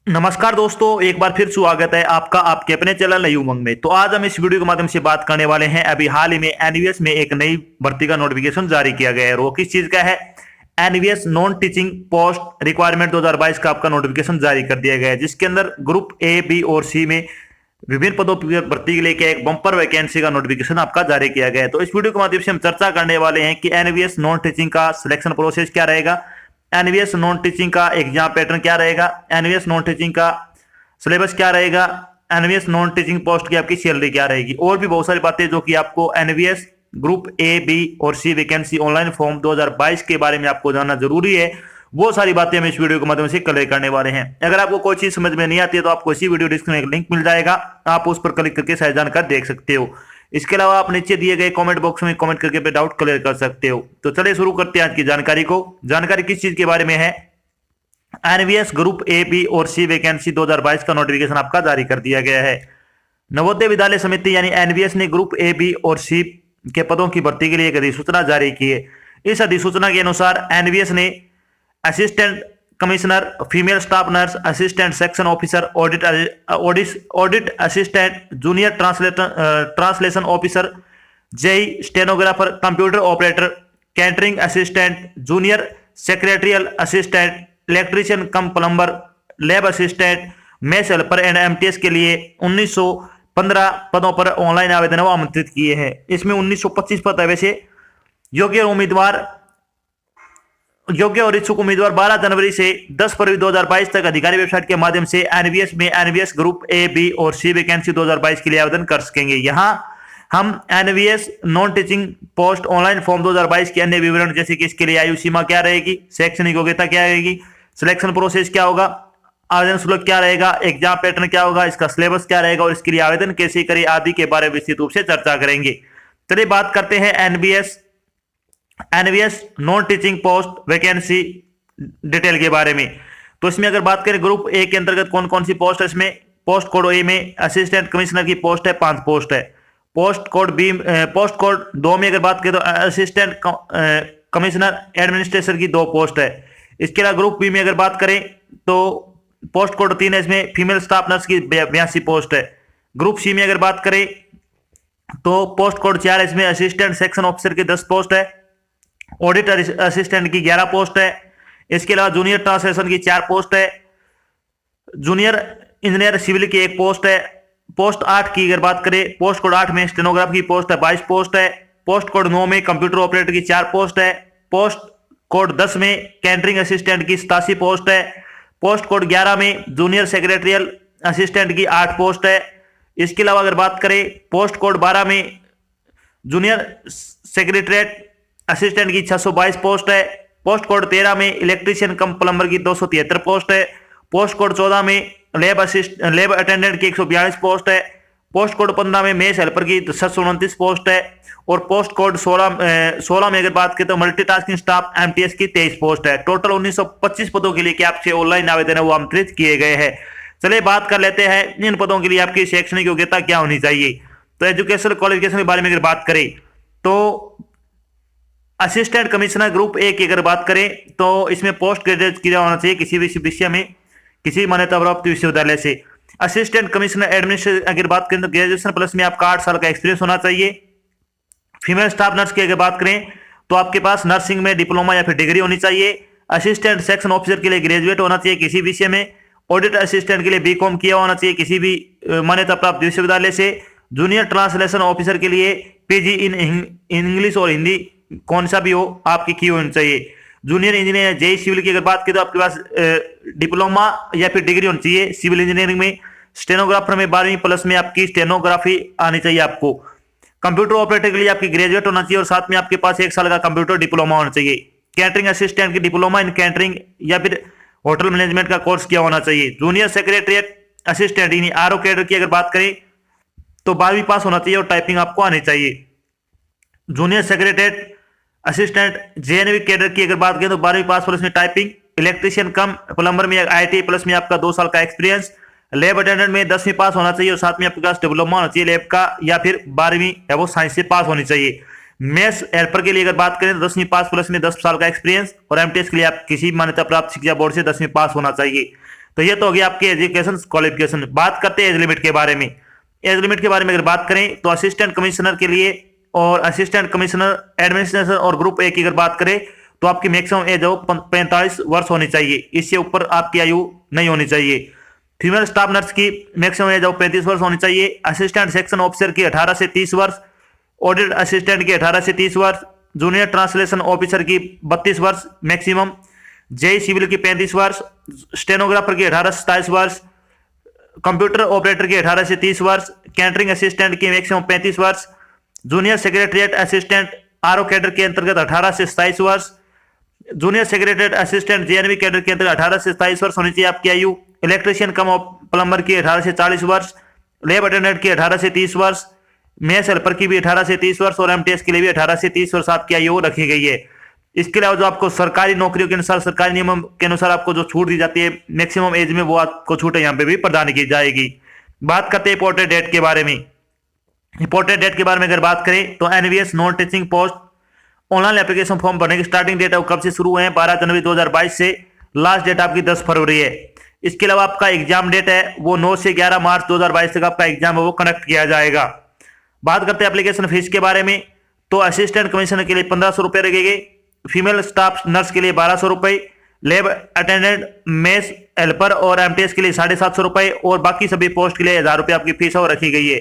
नमस्कार दोस्तों, एक बार फिर स्वागत है आपका आपके अपने चैनल नई उमंग में। तो आज हम इस वीडियो के माध्यम से बात करने वाले हैं। अभी हाल ही में एनवीएस में एक नई भर्ती का नोटिफिकेशन जारी किया गया है और वो किस चीज का है? NVS non teaching post requirement 2022 का आपका नोटिफिकेशन जारी कर दिया गया है, जिसके अंदर ग्रुप ए, बी और सी में विभिन्न पदों की भर्ती के लिए एक बम्पर वैकेंसी का नोटिफिकेशन आपका जारी किया गया है। तो इस वीडियो के माध्यम से हम चर्चा करने वाले हैं कि एनवीएस नॉन टीचिंग का सिलेक्शन प्रोसेस क्या रहेगा, एनवीएस नॉन टीचिंग का एग्जाम पैटर्न क्या रहेगा, एनवीएस नॉन टीचिंग का सिलेबस क्या रहेगा, एनवीएस नॉन टीचिंग पोस्ट की आपकी सैलरी क्या रहेगी, और भी बहुत सारी बातें जो कि आपको एनवीएस ग्रुप ए, बी और सी वैकेंसी ऑनलाइन फॉर्म 2022 के बारे में आपको जानना जरूरी है। वो सारी बातें हम इस वीडियो के माध्यम से क्लियर करने वाले हैं। अगर आपको कोई चीज समझ में नहीं आती है तो आपको इसी वीडियो डिस्क्रिप्शन में एक लिंक मिल जाएगा, आप उस पर क्लिक करके सही जानकारी देख सकते हो। इसके अलावा आप नीचे दिए गए कमेंट बॉक्स में कमेंट करके पे डाउट क्लियर कर सकते हो। तो चलिए शुरू करते हैं आज की जानकारी को। जानकारी किस चीज के बारे में है? एनवीएस ग्रुप ए, बी और सी वैकेंसी 2022 का नोटिफिकेशन आपका जारी कर दिया गया है। नवोदय विद्यालय समिति यानी एनवीएस ने ग्रुप ए, बी और सी के पदों की भर्ती के लिए एक अधिसूचना जारी की है। इस अधिसूचना के अनुसार एनवीएस ने assistant commissioner, female staff nurse, assistant section officer, audit assistant, junior translation officer, JE, stenographer, computer operator, catering assistant, junior secretarial assistant, electrician cum plumber, lab assistant, mess helper and MTS के लिए 1915 पदों पर online आवेदन आमंत्रित किए हैं। इसमें 1925 पद है। वैसे योग्य और इच्छुक उम्मीदवार 12 जनवरी से 10 फरवरी 2022 तक अधिकारी वेबसाइट के माध्यम से एनवीएस में एनवीएस ग्रुप ए, बी और सी वैकेंसी 2022 के लिए आवेदन कर सकेंगे। यहाँ हम NVS non teaching post online form 2022 के अन्य विवरण, जैसे कि इसके लिए आयु सीमा क्या रहेगी, शैक्षणिक योग्यता क्या रहेगी, सिलेक्शन प्रोसेस क्या होगा, आवेदन शुल्क क्या रहेगा, एग्जाम पैटर्न क्या होगा, इसका सिलेबस क्या रहेगा और इसके लिए आवेदन कैसे करें आदि के बारे में विस्तृत रूप से चर्चा करेंगे। चलिए बात करते हैं NVS non teaching post vacancy detail के बारे में। तो इसमें अगर बात करें ग्रुप ए के अंतर्गत कौन कौन सी पोस्ट है, इसमें पोस्ट कोड ए में असिस्टेंट कमिश्नर की पोस्ट है, 5 पोस्ट है। पोस्ट कोड 2 में अगर बात करें तो असिस्टेंट कमिश्नर एडमिनिस्ट्रेशन की 2 पोस्ट है। इसके अलावा ग्रुप बी में अगर बात करें तो पोस्ट कोड 3 है, इसमें फीमेल स्टाफ नर्स की 82 पोस्ट है। ग्रुप सी में अगर बात करें तो पोस्ट कोड 4 है, इसमें असिस्टेंट सेक्शन ऑफिसर की 10 पोस्ट है, ऑडिट असिस्टेंट की 11 पोस्ट है। इसके अलावा जूनियर ट्रांसलेशन की 4 पोस्ट है, जूनियर इंजीनियर सिविल की 1 पोस्ट है। पोस्ट 8 की अगर बात करें, पोस्ट कोड 8 में स्टेनोग्राफ की पोस्ट है, 22 पोस्ट है। पोस्ट कोड 9 में कंप्यूटर ऑपरेटर की 4 पोस्ट है। पोस्ट कोड 10 में कैटरिंग असिस्टेंट की 87 पोस्ट है। पोस्ट कोड 11 में जूनियर सेक्रेटरियल असिस्टेंट की 8 पोस्ट है। इसके अलावा अगर बात करें पोस्ट कोड 12 में जूनियर सेक्रेटरिएट असिस्टेंट की 622 पोस्ट है। पोस्ट कोड 13 में इलेक्ट्रीशियन कम प्लम्बर की 273 पोस्ट है। पोस्ट कोड 14 में लैब अटेंडेंट की 142 पोस्ट है। पोस्ट कोड 15 में मेस हेल्पर की 729 पोस्ट है। और पोस्ट कोड 16 में अगर बात करें तो मल्टीटास्किंग स्टाफ एमटीएस की 23 पोस्ट है। टोटल 1925 पदों के लिए कि आपसे ऑनलाइन आवेदन है वो आमंत्रित किए गए हैं। चलिए बात कर लेते हैं इन पदों के लिए आपकी शैक्षणिक योग्यता क्या होनी चाहिए। तो एजुकेशनल क्वालिफिकेशन के बारे में अगर बात करें तो असिस्टेंट कमिश्नर ग्रुप ए की अगर बात करें तो इसमें पोस्ट ग्रेजुएट किया होना चाहिए किसी भी विषय में, किसी मान्यता प्राप्त विश्वविद्यालय से। असिस्टेंट कमिश्नर एडमिनिस्ट्रेशन अगर बात करें तो ग्रेजुएशन प्लस में आपका 8 साल का एक्सपीरियंस होना चाहिए। फीमेल स्टाफ नर्स की अगर बात करें तो आपके पास नर्सिंग में डिप्लोमा या फिर डिग्री होनी चाहिए। असिस्टेंट सेक्शन ऑफिसर के लिए ग्रेजुएट होना चाहिए किसी विषय में। ऑडिट असिस्टेंट के लिए बीकॉम किया होना चाहिए किसी भी मान्यता प्राप्त विश्वविद्यालय से। जूनियर ट्रांसलेशन ऑफिसर के लिए पीजी इन इंग्लिश और हिंदी कौन सा भी हो आपकी की होनी चाहिए। जूनियर इंजीनियर जेई सिविल की अगर बात करें तो आपके पास डिप्लोमा या फिर डिग्री होनी चाहिए सिविल इंजीनियरिंग में। स्टेनोग्राफर में 12वीं प्लस में आपकी स्टेनोग्राफी आनी चाहिए आपको। कंप्यूटर ऑपरेटर के लिए आपकी ग्रेजुएट होना चाहिए और साथ में आपके पास 1 साल का कंप्यूटर डिप्लोमा होना चाहिए। कैटरिंग असिस्टेंट की डिप्लोमा इन कैटरिंग या फिर होटल मैनेजमेंट का कोर्स किया होना चाहिए। जूनियर सेक्रेटरिएट असिस्टेंट यानी आरओ कैडर की अगर बात करें तो 12वीं पास होना चाहिए और टाइपिंग आपको आनी चाहिए। Junior secretariat assistant JNV cadre की अगर बात करें तो 12वीं पास प्लस में टाइपिंग। इलेक्ट्रीशियन कम प्लम्बर में आईटी प्लस में आपका 2 साल का एक्सपीरियंस। लैब अटेंडेंट में 10वीं पास होना चाहिए और साथ में आपके पास डिप्लोमा होना चाहिए लैब का या फिर 12वीं है वो साइंस से पास होनी चाहिए। मेस हेल्पर के लिए अगर बात करें तो 10वीं पास प्लस में 10 साल का एक्सपीरियंस और एमटीएस के लिए आप किसी मान्यता प्राप्त शिक्षा बोर्ड से 10वीं पास होना चाहिए। तो ये तो होगी आपकी एजुकेशन क्वालिफिकेशन। बात करते हैं एज लिमिट के बारे में। एज लिमिट के बारे में अगर बात करें तो असिस्टेंट कमिश्नर के लिए और असिस्टेंट कमिश्नर एडमिनिस्ट्रेशन और ग्रुप ए की अगर बात करें तो आपकी मैक्सिमम एज 45 वर्ष होनी चाहिए, इससे ऊपर आपकी आयु नहीं होनी चाहिए। फीमेल स्टाफ नर्स की मैक्सिमम एज 35 वर्ष होनी चाहिए। असिस्टेंट सेक्शन ऑफिसर की 18 से 30 वर्ष, ऑडिट असिस्टेंट की 18 से 30 वर्ष, जूनियर ट्रांसलेशन ऑफिसर की 32 वर्ष मैक्सिमम, जेई सिविल की 35 वर्ष, स्टेनोग्राफर की 18 से 27 वर्ष, कंप्यूटर ऑपरेटर की 18 से 30 वर्ष, कैटरिंग असिस्टेंट की मैक्सिमम 35 वर्ष, junior secretariat assistant RO cadre के अंतर्गत 18 से 27 वर्ष, junior secretariat assistant JNV cadre के अंतर्गत 18 से 27 वर्ष होनी चाहिए आपकी आयु। इलेक्ट्रीशियन कम प्लम्बर की 18 से 40 वर्ष, लैब अटेंडेंट की 18 से 30 वर्ष, मेस हेल्पर की भी 18 से 30 वर्ष और एमटीएस के लिए भी 18 से 30 वर्ष आपकी आयु रखी गई है। इसके अलावा जो आपको सरकारी नौकरियों के अनुसार सरकारी नियमों के अनुसार आपको जो छूट दी जाती है मैक्सिमम एज में, वो आपको छूट यहाँ पे भी प्रदान की जाएगी। बात करते हैं इंपॉर्टेंट डेट के बारे में। इंपॉर्टेंट डेट के बारे में अगर बात करें तो NVS non teaching post online application form भरने की स्टार्टिंग डेट है वो कब से शुरू है, 12 जनवरी 2022 से, लास्ट डेट आपकी 10 फरवरी है। इसके अलावा आपका एग्जाम डेट है वो 9 से 11 मार्च 2022 तक आपका एग्जाम है वो कंडक्ट किया जाएगा। बात करते हैं एप्लीकेशन फीस के बारे में तो असिस्टेंट कमिश्नर के लिए 1500 रुपये लगेंगे, फीमेल स्टाफ नर्स के लिए 1200 रुपये, लैब अटेंडेंट मेस हेल्पर और एमटीएस के लिए 750 रुपये और बाकी सभी पोस्ट के लिए 1000 रुपये आपकी फीस और रखी गई है।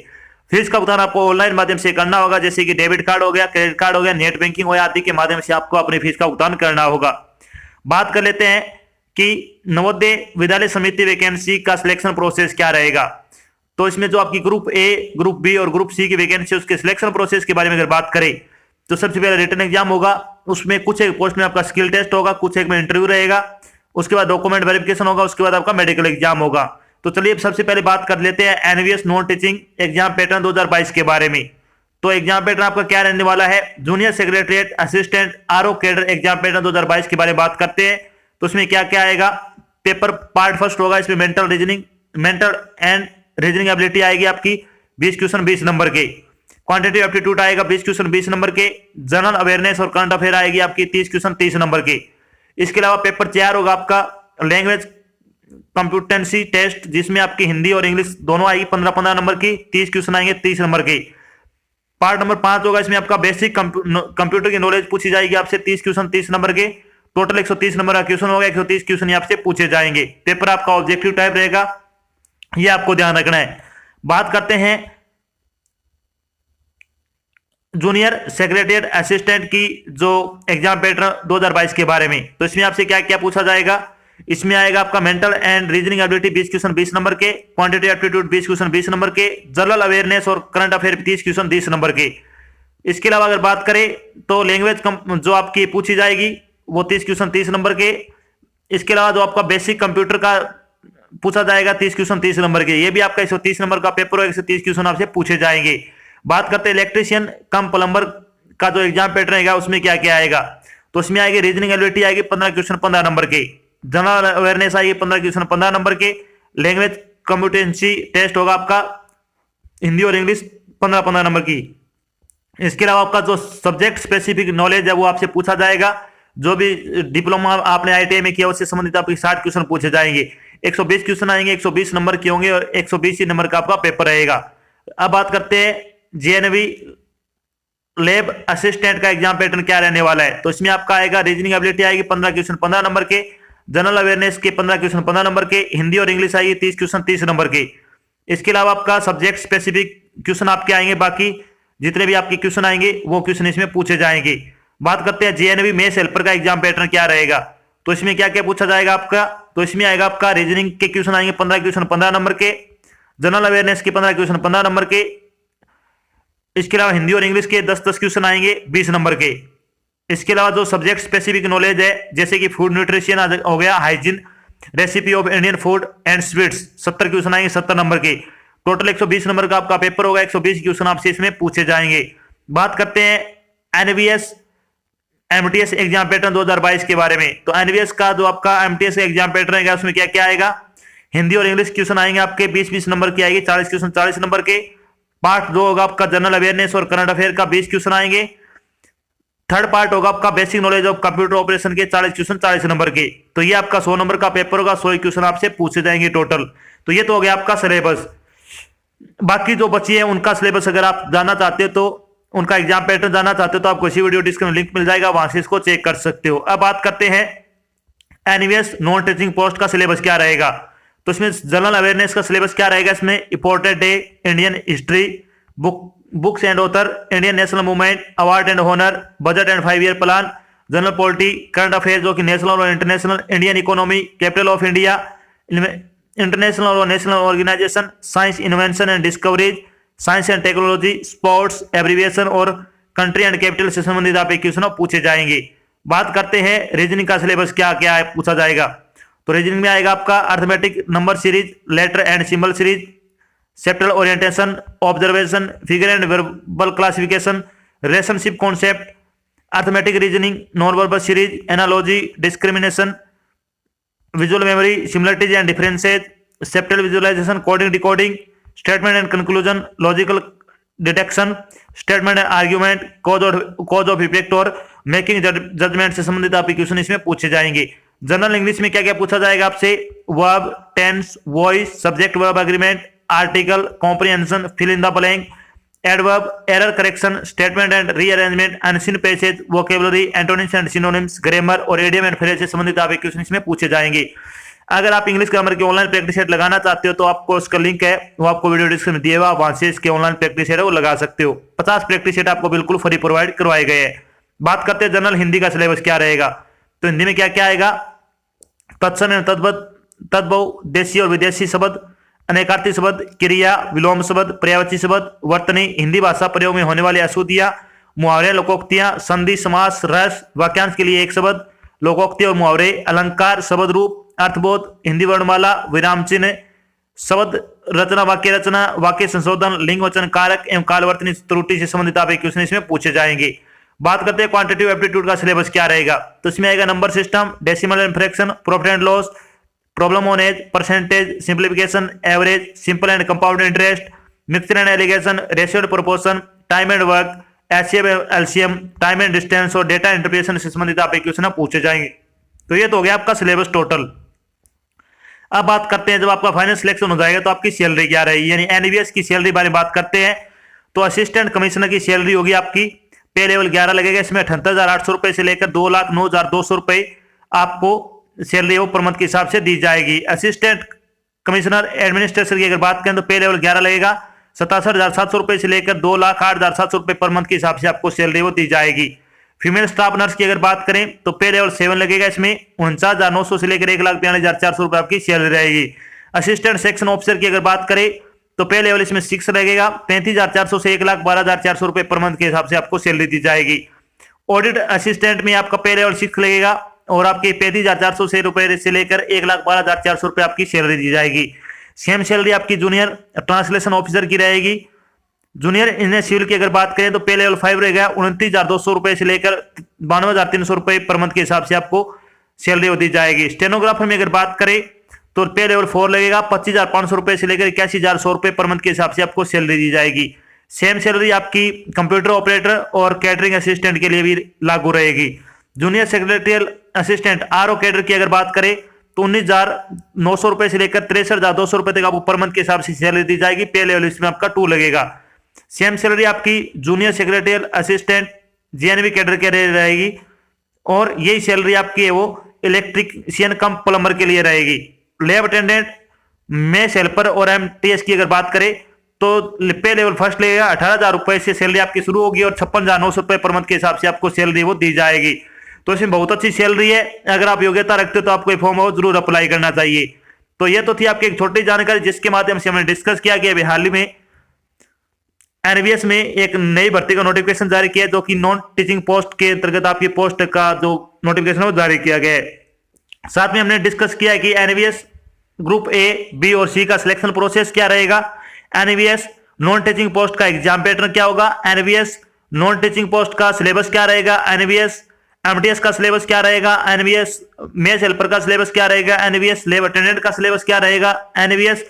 फीस का भुगतान आपको ऑनलाइन माध्यम से करना होगा, जैसे कि डेबिट कार्ड हो गया, क्रेडिट कार्ड हो गया, नेट बैंकिंग हो गया आदि के माध्यम से आपको अपनी फीस का भुगतान करना होगा। बात कर लेते हैं कि नवोदय विद्यालय समिति वैकेंसी का सिलेक्शन प्रोसेस क्या रहेगा। तो इसमें जो आपकी ग्रुप ए, ग्रुप बी और ग्रुप सी की वैकेंसी उसके सिलेक्शन प्रोसेस के बारे में अगर बात करें तो सबसे पहले रिटन एग्जाम होगा, उसमें कुछ एक पोस्ट में आपका स्किल टेस्ट होगा, कुछ एक में इंटरव्यू रहेगा, उसके बाद डॉक्यूमेंट वेरिफिकेशन होगा, उसके बाद आपका मेडिकल एग्जाम होगा। तो चलिए सबसे पहले बात कर लेते हैं NVS non teaching exam pattern 2022 के बारे में। तो एग्जाम पैटर्न आपका क्या रहने वाला है, junior secretariat assistant RO cadre exam pattern 2022 के बारे में बात करते हैं। तो उसमें क्या क्या आएगा, पेपर पार्ट फर्स्ट होगा, इसमें मेंटल एंड रीजनिंग एबिलिटी आएगी आपकी 20 क्वेश्चन 20 नंबर के, क्वांटिटेटिव एप्टीट्यूड आएगा 20 क्वेश्चन 20 नंबर के, जनरल अवेयरनेस और करंट अफेयर आएगी आपकी 30 क्वेश्चन 30 नंबर के। इसके अलावा पेपर 4 होगा आपका लैंग्वेज कंप्यूटेंसी टेस्ट, जिसमें आपकी हिंदी और इंग्लिश दोनों आएगी 15-15 नंबर की, 30 क्वेश्चन आएंगे 30 नंबर के। पार्ट नंबर 5 होगा, इसमें आपका बेसिक कंप्यूटर की नॉलेज पूछी जाएगी आपसे 30 क्वेश्चन 30 नंबर के, टोटल 130 नंबर का क्वेश्चन होगा, 130 क्वेश्चन आपसे पूछे जाएंगे। पेपर आपका ऑब्जेक्टिव टाइप रहेगा, ये आपको ध्यान रखना है। बात करते हैं जूनियर सेक्रेटरिएट असिस्टेंट की जो एग्जाम पैटर्न 2022 के बारे में। तो इसमें आपसे क्या क्या पूछा जाएगा, इसमें आएगा आपका mental and reasoning ability 20 question 20 number के, क्वांटिटेटिव एप्टीट्यूड 20 क्वेश्चन 20 नंबर के, जनरल अवेयरनेस और करंट अफेयर 30 क्वेश्चन 30 नंबर के। इसके अलावा अगर बात करें तो लैंग्वेज जो आपकी पूछी जाएगी वो 30 क्वेश्चन 30 नंबर के। इसके अलावा जो आपका बेसिक कंप्यूटर का पूछा जाएगा 30 क्वेश्चन 30 नंबर के, ये भी आपका 130 नंबर का पेपर और 130 क्वेश्चन आपसे पूछे जाएंगे। बात करते हैं इलेक्ट्रीशियन कम प्लम्बर का जो एग्जाम पैटर्न रहेगा उसमें क्या क्या आएगा। तो उसमें आएगी रीजनिंग एबिलिटी आएगी 15 क्वेश्चन 15 नंबर के, जनरल अवेयरनेस आएगी 15 क्वेश्चन 15 नंबर के, लैंग्वेज कंप्यूटेंसी टेस्ट होगा आपका हिंदी और इंग्लिश 15-15 नंबर की। इसके अलावा आपका जो सब्जेक्ट स्पेसिफिक नॉलेज है वो आपसे पूछा जाएगा, जो भी डिप्लोमा आपने आईटीआई में किया उससे संबंधित आपके 60 क्वेश्चन पूछे जाएंगे, 120 क्वेश्चन आएंगे, 120 नंबर के होंगे और 120 ही नंबर का आपका पेपर रहेगा। अब बात करते हैं जेएनवी लैब असिस्टेंट का एग्जाम पैटर्न क्या रहने वाला है। तो इसमें आपका आएगा रीजनिंग एबिलिटी आएगी 15 क्वेश्चन 15 नंबर के, जनरल अवेयरनेस के 15 क्वेश्चन 15 नंबर के, हिंदी और इंग्लिश आएगी 30 क्वेश्चन 30 नंबर के। इसके अलावा आपका सब्जेक्ट स्पेसिफिक क्वेश्चन आपके आएंगे, बाकी जितने भी आपके क्वेश्चन आएंगे वो क्वेश्चन इसमें पूछे जाएंगे। बात करते हैं जेएनवी मेस हेल्पर का एग्जाम पैटर्न क्या रहेगा। तो इसमें क्या क्या पूछा जाएगा आपका, तो इसमें आएगा आपका रीजनिंग के क्वेश्चन आएंगे 15 क्वेश्चन 15 नंबर के, जनरल अवेयरनेस के 15 क्वेश्चन 15 नंबर के। इसके अलावा हिंदी और इंग्लिश के 10-10 क्वेश्चन आएंगे 20 नंबर के। इसके अलावा जो सब्जेक्ट स्पेसिफिक नॉलेज है जैसे कि फूड न्यूट्रिशन हो गया, hygiene, recipe of Indian food and sweets 70 question आएंगे 70 नंबर के। टोटल 120 नंबर का आपका पेपर होगा, 120 क्वेश्चन आपसे इसमें पूछे जाएंगे। बात करते हैं एनवीएस एमटीएस एग्जाम पैटर्न 2022 के बारे में। तो एनवीएस का जो आपका एमटीएस एग्जाम पैटर्न है उसमें क्या क्या आएगा, हिंदी और इंग्लिश क्वेश्चन आएंगे आपके 20-20 नंबर की आएगी, 40 क्वेश्चन 40 नंबर के। पार्ट 2 होगा आपका जनरल अवेयरनेस और करंट अफेयर का 20 क्वेश्चन आएंगे। थर्ड पार्ट होगा आपका basic knowledge of computer operation के 40 क्वेश्चन 40 नंबर के। तो ये आपका 100 नंबर का पेपर होगा, 100 क्वेश्चन आपसे पूछे जाएंगे टोटल। तो ये तो हो गया आपका सिलेबस। बाकी जो बची है उनका सिलेबस अगर आप जानना चाहते हो, तो उनका एग्जाम पैटर्न जानना चाहते हो, तो आपको इसी वीडियो डिस्क्रिप्शन लिंक मिल जाएगा, वहां से इसको चेक कर सकते हो। अब बात करते हैं एनवीएस नॉन टीचिंग पोस्ट का सिलेबस क्या रहेगा। तो इसमें जनरल अवेयरनेस का सिलेबस क्या रहेगा, इसमें important day, Indian history, books and author, Indian national movement, award and honour, budget and 5 year plan, general polity, current affairs जो कि नेशनल और international, Indian economy, capital of India, international और national organisation, science invention and discoveries, science and technology, sports, abbreviation और country and capital से संबंधित आप question पूछे जाएंगे। बात करते हैं रीजनिंग का सिलेबस क्या क्या पूछा जाएगा। तो रीजनिंग में आएगा आपका arithmetic, number series, letter and symbol series, spatial orientation, observation, figure and verbal classification, relationship concept, arithmetic reasoning, non verbal series, analogy, discrimination, visual memory, similarities and differences, spatial visualisation, coding decoding, statement and conclusion, logical deduction, statement and argument, cause of effect और making judgement से संबंधित आपके question इसमें पूछे जाएंगे। General English में क्या क्या पूछा जाएगा आपसे, verb, tense, voice, subject verb agreement, article, comprehension, fill in the blank, adverb, error correction, statement and rearrangement, unseen passage, vocabulary, antonyms and synonyms, grammar और इडियम एंड फ्रेज से संबंधित आपके क्वेश्चन इसमें पूछे जाएंगे। अगर आप इंग्लिश ग्रामर के ऑनलाइन प्रैक्टिस सेट लगाना चाहते हो, तो आपको उसका लिंक है, वो आपको वीडियो डिस्क्रिप्शन में दिया हुआ, वहां से इसके ऑनलाइन प्रैक्टिस सेट है वो लगा सकते हो। 50 प्रैक्टिस सेट आपको बिल्कुल फ्री प्रोवाइड करवाए गए हैं। बात करते हैं जनरल हिंदी का सिलेबस क्या रहेगा। तो हिंदी में क्या क्या आएगा, तत्सम एवं तद्भव, देशी और विदेशी शब्द, अनेकार्थी शब्द, क्रिया, विलोम शब्द, पर्यायवाची शब्द, वर्तनी, हिंदी भाषा प्रयोग में होने वाली अशुद्धियां, मुहावरे, लोकोक्तियां, संधि, समास, रस, वाक्यांश के लिए एक शब्द, लोकोक्ति और मुहावरे, अलंकार, शब्द रूप, अर्थबोध, हिंदी वर्णमाला, विराम चिन्ह, शब्द रचना, वाक्य रचना, वाक्य संशोधन, लिंग वचन कारक एवं कालवर्तनी त्रुटि से संबंधित आप क्वेश्चन इसमें पूछे जाएंगे। बात करते हैं क्वांटिटेटिव एप्टीट्यूड का सिलेबस क्या रहेगा। तो इसमें आएगा number system, decimal and fraction, profit and loss, problem on age, percentage, simplification, average, simple and compound interest, mixture and alligation, ratio and proportion, time and work, HCF LCM, time and distance और data interpretation से संबंधित आप question पूछे जाएंगे। तो ये तो हो गया आपका सिलेबस टोटल। अब बात करते हैं जब आपका फाइनल सिलेक्शन हो जाएगा तो आपकी सैलरी क्या रहेगी, यानी एनवीएस की सैलरी बारे में बात करते हैं। तो असिस्टेंट कमिश्नर की सैलरी होगी आपकी, पे लेवल 11 लगेगा, इसमें 78,800 रुपए से लेकर 2,09,200 रुपए आपको सैलरी वो पर मंथ के हिसाब से दी जाएगी। असिस्टेंट कमिश्नर एडमिनिस्ट्रेशन की अगर बात करें तो पे लेवल 11 लगेगा, 67,700 रुपए से लेकर 2,08,700 रुपए पर मंथ के हिसाब से आपको सैलरी वो दी जाएगी। फीमेल स्टाफ नर्स की अगर बात करें तो पे लेवल 7 लगेगा, इसमें 49,900 से लेकर 1,42,400 रुपए आपकी सैलरी रहेगी। असिस्टेंट सेक्शन ऑफिसर की अगर बात करें तो पे लेवल इसमें 6 लगेगा, 35,400 से 1,12,400 रुपए पर मंथ के हिसाब से आपको सैलरी दी जाएगी। ऑडिट असिस्टेंट में आपका पे लेवल 6 लगेगा और आपके 35,400 से रुपए से लेकर 1,12,400 रुपए आपकी सैलरी दी जाएगी। सेम सैलरी आपकी जूनियर ट्रांसलेशन ऑफिसर की रहेगी। जूनियर इंजीनियर सिविल की अगर बात करें तो पे लेवल 5 रहेगा, 29,200 रुपए से लेकर 92,300 रुपए पर मंथ के हिसाब से आपको सैलरी दी जाएगी। स्टेनोग्राफर में अगर बात करें तो पे लेवल 4 लगेगा, 25,500 रुपए से लेकर 81,100 रुपए पर मंथ के हिसाब से आपको सैलरी दी जाएगी। सेम सैलरी आपकी कंप्यूटर ऑपरेटर और कैटरिंग असिस्टेंट के लिए भी लागू रहेगी। Junior secretarial assistant RO cadre की अगर बात करें तो 19,900 रुपए से लेकर 63,200 रुपए तक आपको पर मंथ के हिसाब से सैलरी दी जाएगी। पे लेवल इसमें आपका 2 लगेगा। सेम सैलरी आपकी junior secretarial assistant JNV cadre के लिए रहेगी और यही सैलरी आपकी है वो इलेक्ट्रिशियन कम प्लम्बर के लिए रहेगी। लैब अटेंडेंट, मेस हेल्पर और एमटीएस की अगर बात करें तो पे लेवल फर्स्ट लगेगा, 18,000 रुपए से सैलरी आपकी शुरू होगी और 56,900 रुपए पर मंथ के हिसाब से आपको सैलरी वो दी जाएगी। तो इसमें बहुत अच्छी सैलरी है। अगर आप योग्यता रखते हो तो आपको फॉर्म वो जरूर अप्लाई करना चाहिए। तो ये तो थी आपकी एक छोटी जानकारी जिसके माध्यम से हमने डिस्कस किया कि अभी हाल ही में एनवीएस में एक नई भर्ती का नोटिफिकेशन जारी किया जो कि नॉन टीचिंग पोस्ट के अंतर्गत आपकी पोस्ट का जो नोटिफिकेशन है वो जारी किया गया है। साथ में हमने डिस्कस किया है कि एनवीएस ग्रुप ए, बी और सी का सिलेक्शन प्रोसेस क्या रहेगा, एनवीएस नॉन टीचिंग पोस्ट का एग्जाम पैटर्न क्या होगा, एनवीएस नॉन टीचिंग पोस्ट का सिलेबस क्या रहेगा, एनवीएस एमटीएस का सिलेबस क्या रहेगा, एनवीएस मेस हेल्पर का सिलेबस क्या रहेगा, एनवीएस लैब अटेंडेंट का सिलेबस क्या रहेगा, एनवीएस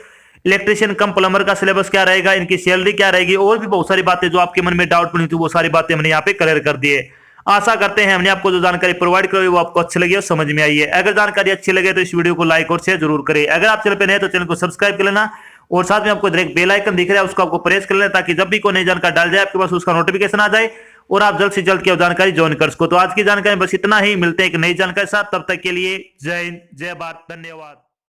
इलेक्ट्रिशियन कम प्लम्बर का सिलेबस क्या रहेगा, इनकी सैलरी क्या रहेगी और भी बहुत सारी बातें जो आपके मन में डाउट बनी थी वो सारी बातें हमने यहाँ पे क्लियर कर दी है। आशा करते हैं हमने आपको जो जानकारी प्रोवाइड करी वो आपको अच्छी लगी और समझ में आई है। अगर जानकारी अच्छी लगे तो इस वीडियो को लाइक और शेयर जरूर करें। अगर आप चैनल पे नए तो चैनल को सब्सक्राइब कर लेना और साथ में आपको डायरेक्ट बेल आइकन दिख रहा है उसको आपको प्रेस कर लेना ताकि जब भी कोई नई जानकारी डाल जाए आपके पास उसका नोटिफिकेशन आ जाए और आप जल्द से जल्द की जानकारी ज्वाइन कर सको। तो आज की जानकारी बस इतना ही, मिलते हैं एक नई जानकारी के साथ, तब तक के लिए जय हिंद, जय भारत, धन्यवाद।